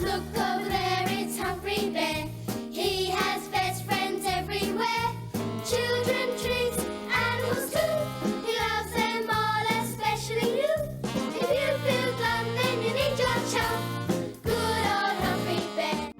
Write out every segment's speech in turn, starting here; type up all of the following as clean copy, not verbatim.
Look over there, it's Humphrey Bear. He has best friends everywhere. Children, trees, animals too. He loves them all, especially you. If you feel glum, then you need your chum. Good old Humphrey Bear.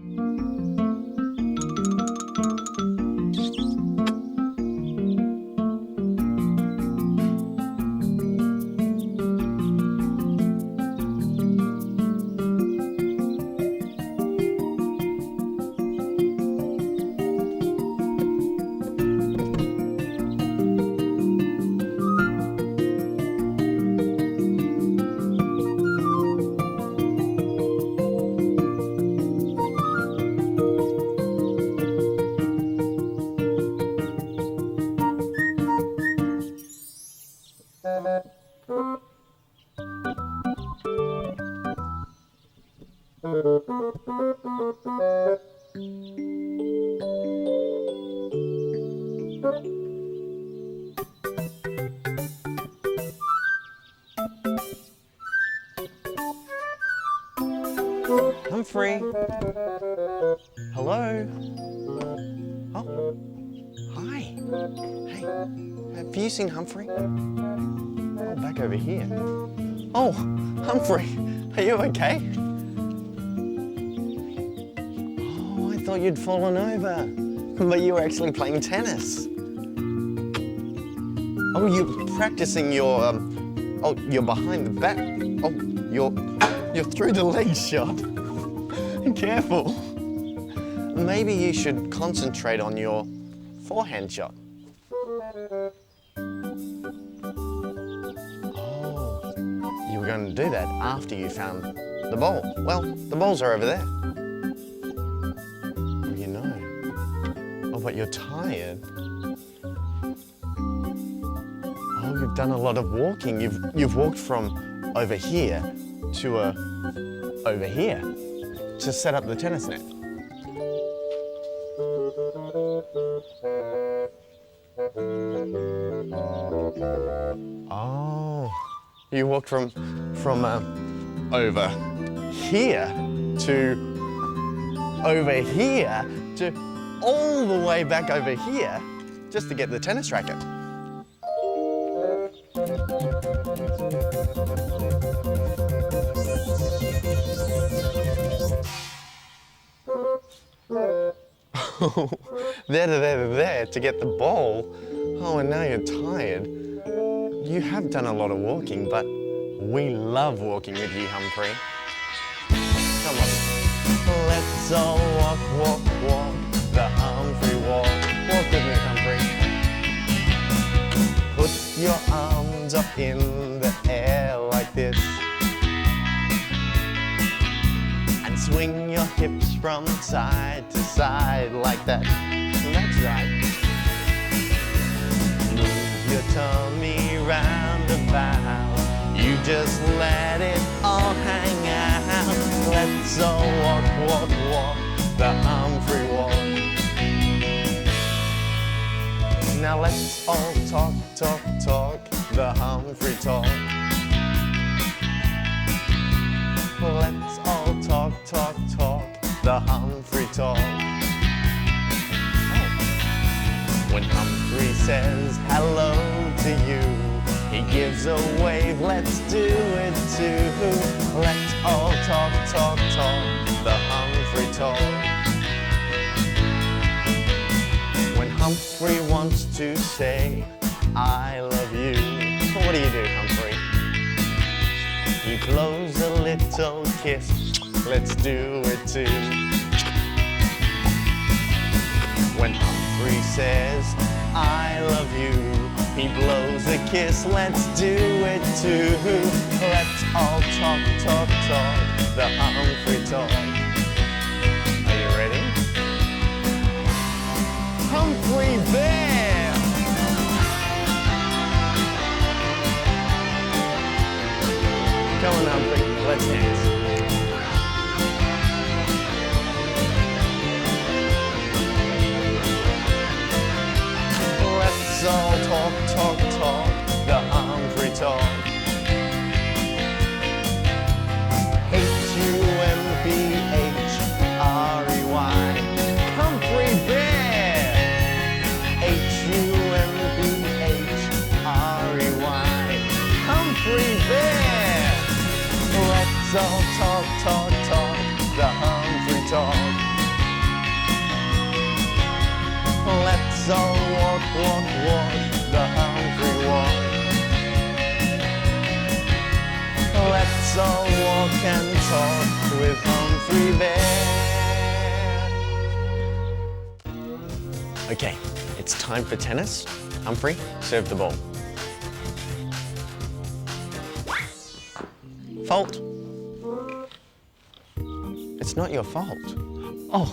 Humphrey? Hello? Oh, hi. Hey, have you seen Humphrey? Oh, back over here. Oh, Humphrey, are you okay? Oh, I thought you'd fallen over, but you were actually playing tennis. Oh, you're practicing your, oh, you're behind the back. Oh, you're through the leg shot. Careful. Maybe you should concentrate on your forehand shot. Oh, you were going to do that after you found the ball. Well, the balls are over there. You know. Oh, but you're tired. Oh, you've done a lot of walking. You've walked from over here to over here to set up the tennis net. Oh, you walked from over here to over here to all the way back over here just to get the tennis racket. there to get the ball. Oh, and now you're tired. You have done a lot of walking, but we love walking with you, Humphrey. Come on. Let's all walk, walk, walk, the Humphrey walk. Walk with me, Humphrey. Put your arms up in the air like this. And swing your hips from side to side like that. That's right. Move your tummy round about. You just let it all hang out. Let's all walk, walk, walk, the Humphrey walk. Now let's all talk, talk, talk, the Humphrey talk. Let's all talk, talk, talk, the Humphrey talk. Oh. When Humphrey says hello to you, he gives a wave, let's do it too. Let's all talk, talk, talk, the Humphrey talk. When Humphrey wants to say, I love you, what do, Humphrey? He blows a little kiss, let's do it too. When Humphrey says, I love you, he blows a kiss, let's do it too. Let's all talk, talk, talk, the Humphrey talk. Are you ready? Humphrey Bear! Come on, Humphrey, let's dance. Let's all talk, talk, talk, the Humphrey talk. H-U-M-P Let's all walk, walk, walk the Humphrey walk. Let's all walk and talk with Humphrey Bear. Okay, it's time for tennis. Humphrey, serve the ball. Fault. It's not your fault. Oh,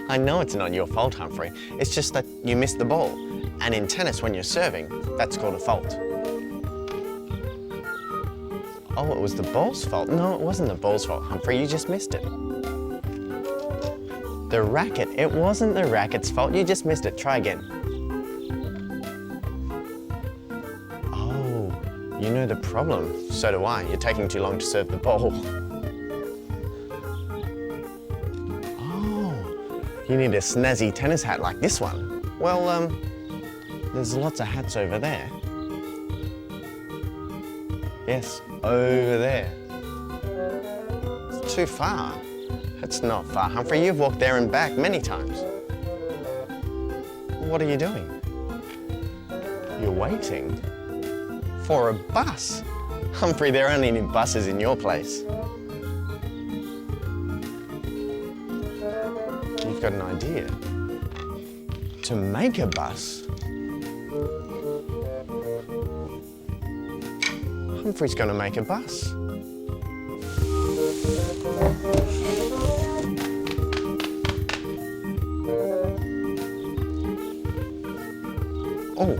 I know it's not your fault, Humphrey. It's just that you missed the ball. And in tennis, when you're serving, that's called a fault. Oh, it was the ball's fault. No, it wasn't the ball's fault, Humphrey. You just missed it. The racket. It wasn't the racket's fault. You just missed it. Try again. Oh, you know the problem. So do I. You're taking too long to serve the ball. You need a snazzy tennis hat like this one. Well, there's lots of hats over there. Yes, over there. It's too far. It's not far, Humphrey. You've walked there and back many times. What are you doing? You're waiting for a bus. Humphrey, there aren't any buses in your place. You've got an idea. To make a bus, Humphrey's going to make a bus. Oh,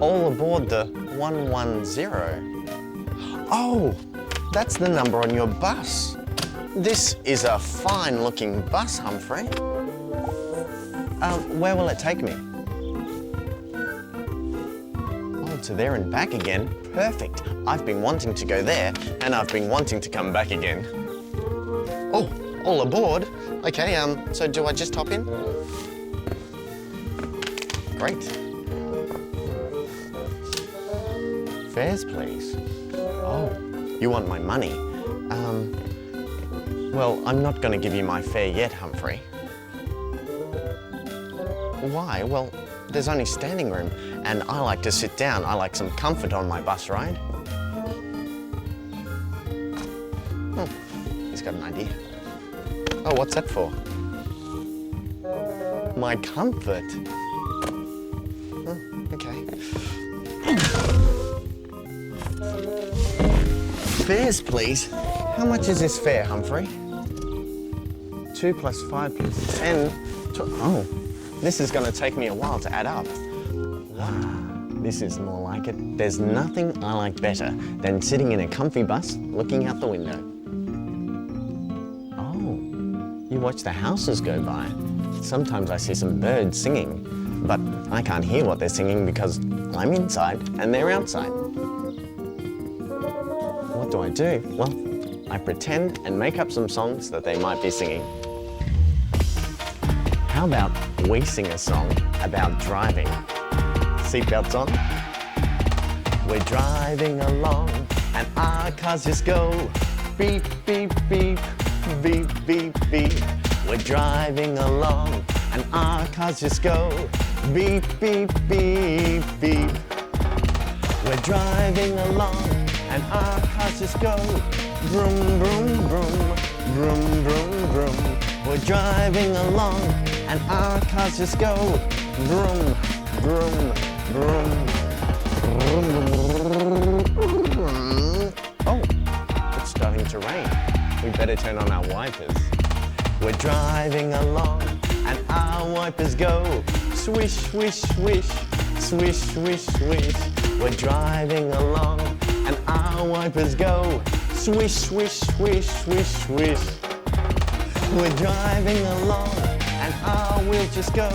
all aboard the 110. Oh, that's the number on your bus. This is a fine-looking bus, Humphrey. Where will it take me? Oh, to there and back again. Perfect. I've been wanting to go there, and I've been wanting to come back again. Oh, all aboard. Okay, so do I just hop in? Great. Fares, please. Oh, you want my money? Well, I'm not going to give you my fare yet, Humphrey. Why? Well, there's only standing room, and I like to sit down. I like some comfort on my bus ride. Oh, he's got an idea. Oh, what's that for? My comfort. Oh, okay. Fares, please. How much is this fare, Humphrey? 2 plus 5 plus 10. Oh, this is going to take me a while to add up. This is more like it. There's nothing I like better than sitting in a comfy bus looking out the window. Oh, you watch the houses go by. Sometimes I see some birds singing, but I can't hear what they're singing because I'm inside and they're outside. What do I do? Well, I pretend and make up some songs that they might be singing. How about we sing a song about driving? Seatbelts on? We're driving along and our cars just go beep, beep, beep, beep, beep, beep. We're driving along and our cars just go beep, beep, beep, beep. We're driving along and our cars just go vroom, vroom, vroom, vroom, vroom, vroom. We're driving along and our cars just go vroom, vroom, vroom, vroom. Oh, it's starting to rain. We better turn on our wipers. We're driving along and our wipers go swish, swish, swish, swish, swish, swish. We're driving along and our wipers go swish, swish, swish, swish, swish. We're driving along and our wheels just go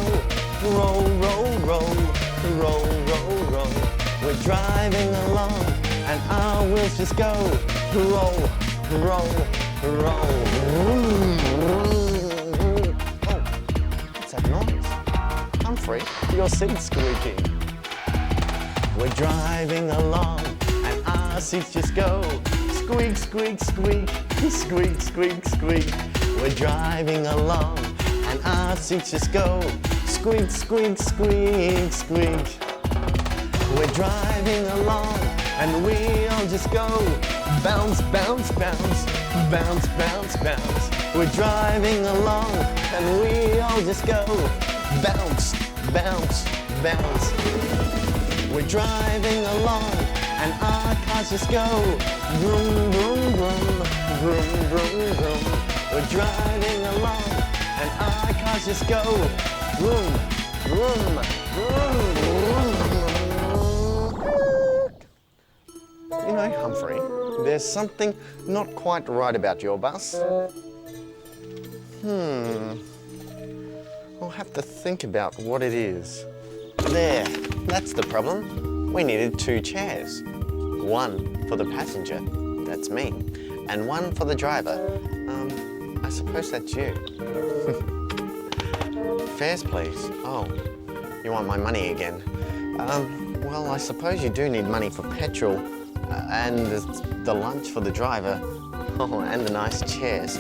roll, roll, roll, roll, roll, roll. We're driving along and our wheels just go roll, roll, roll. Oh, what's that noise? Humphrey, your seat's squeaking. We're driving along and our seats just go squeak, squeak, squeak, squeak, squeak, squeak. We're driving along and our seats just go squeak, squeak, squeak, squeak. We're driving along and we all just go bounce, bounce, bounce, bounce, bounce, bounce. We're driving along and we all just go bounce, bounce, bounce. We're driving along and our cars just go vroom, vroom, vroom, vroom, vroom, vroom. We're driving along and our cars just go vroom, vroom, vroom, vroom. You know, Humphrey, there's something not quite right about your bus. I'll have to think about what it is. There, that's the problem. We needed 2 chairs. One for the passenger, that's me, and one for the driver. I suppose that's you. Fares, please. Oh, you want my money again? Well, I suppose you do need money for petrol, and the lunch for the driver. Oh, and the nice chairs.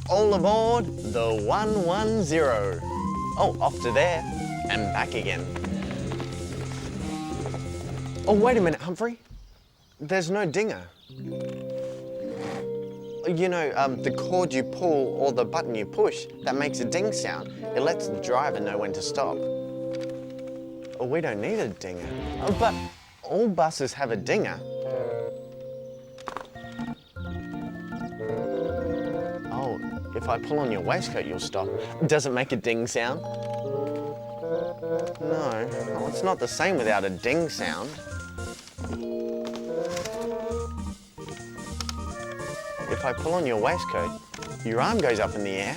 All aboard the 110. Oh, off to there and back again. Oh, wait a minute, Humphrey. There's no dinger. You know, the cord you pull or the button you push, that makes a ding sound. It lets the driver know when to stop. Oh, we don't need a dinger. Oh, but all buses have a dinger. Oh, if I pull on your waistcoat, you'll stop. Does it make a ding sound? No. Oh, it's not the same without a ding sound. If I pull on your waistcoat, your arm goes up in the air.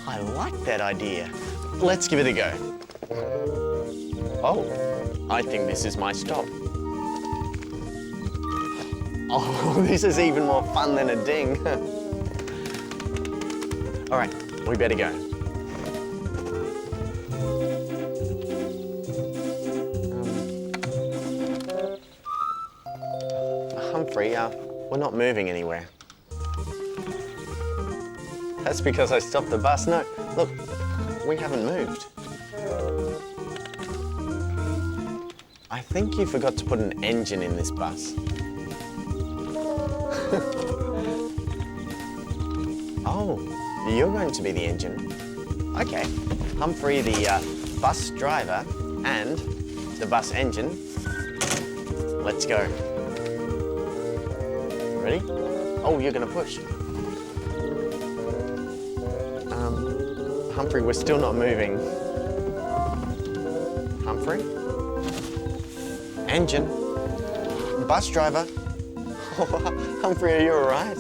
I like that idea. Let's give it a go. Oh, I think this is my stop. Oh, this is even more fun than a ding. All right, we better go. Humphrey, we're not moving anywhere. That's because I stopped the bus. No, look, we haven't moved. I think you forgot to put an engine in this bus. Oh, you're going to be the engine. Okay, Humphrey, the bus driver and the bus engine. Let's go. Ready? Oh, you're gonna push. Humphrey, we're still not moving. Humphrey? Engine? Bus driver? Humphrey, are you all right?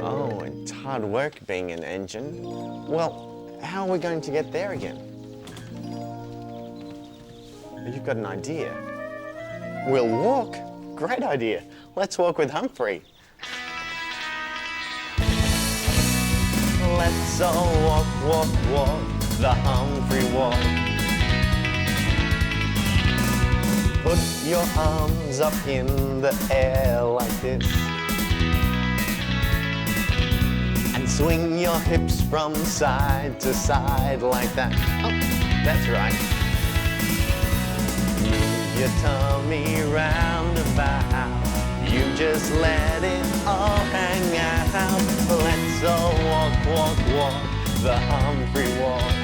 Oh, it's hard work being an engine. Well, how are we going to get there again? You've got an idea. We'll walk. Great idea. Let's walk with Humphrey. Let's all walk, walk, walk the Humphrey walk. Put your arms up in the air like this and swing your hips from side to side like that. Oh, that's right. Move your tummy round about. You just let it all hang out. Let's all walk, walk, walk the Humphrey walk.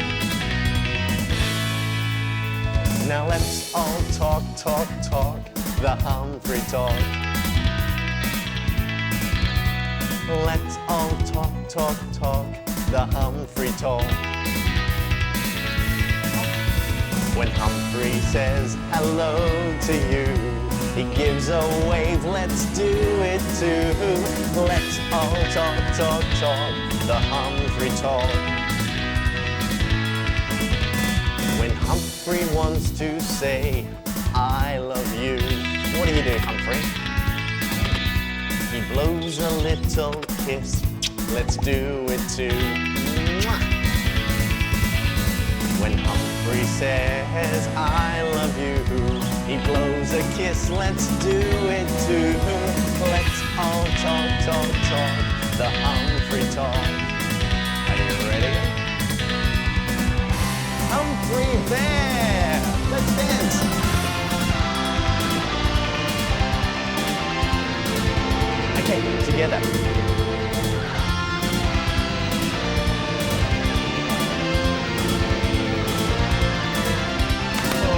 Now let's all talk, talk, talk the Humphrey talk. Let's all talk, talk, talk the Humphrey talk. When Humphrey says hello to you, he gives a wave, let's do it too. Let's all talk, talk, talk the Humphrey talk. When Humphrey wants to say, I love you, what do you do, Humphrey? He blows a little kiss, let's do it too. When Humphrey says, I love you, he blows a kiss, let's do it too. Let's all talk, talk, talk the Humphrey talk. Okay, together.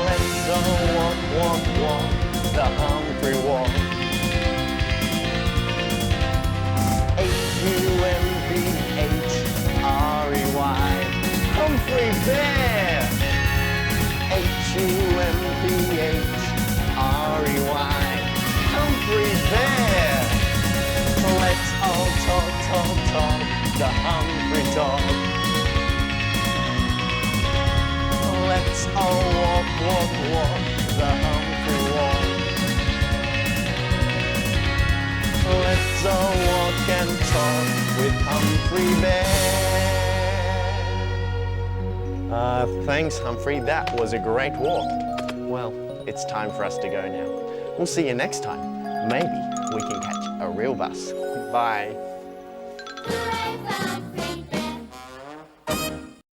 Let's all walk, walk, walk the Humphrey walk. Humphrey, Humphrey Bear. Humphrey, Humphrey Bear. Let's all talk, talk, talk the Humphrey talk. Let's all walk, walk, walk the Humphrey walk. Let's all walk and talk with Humphrey Bear. Thanks, Humphrey. That was a great walk. Well, it's time for us to go now. We'll see you next time. Maybe we can catch a real bus. Bye. Hooray for Humphrey Bear.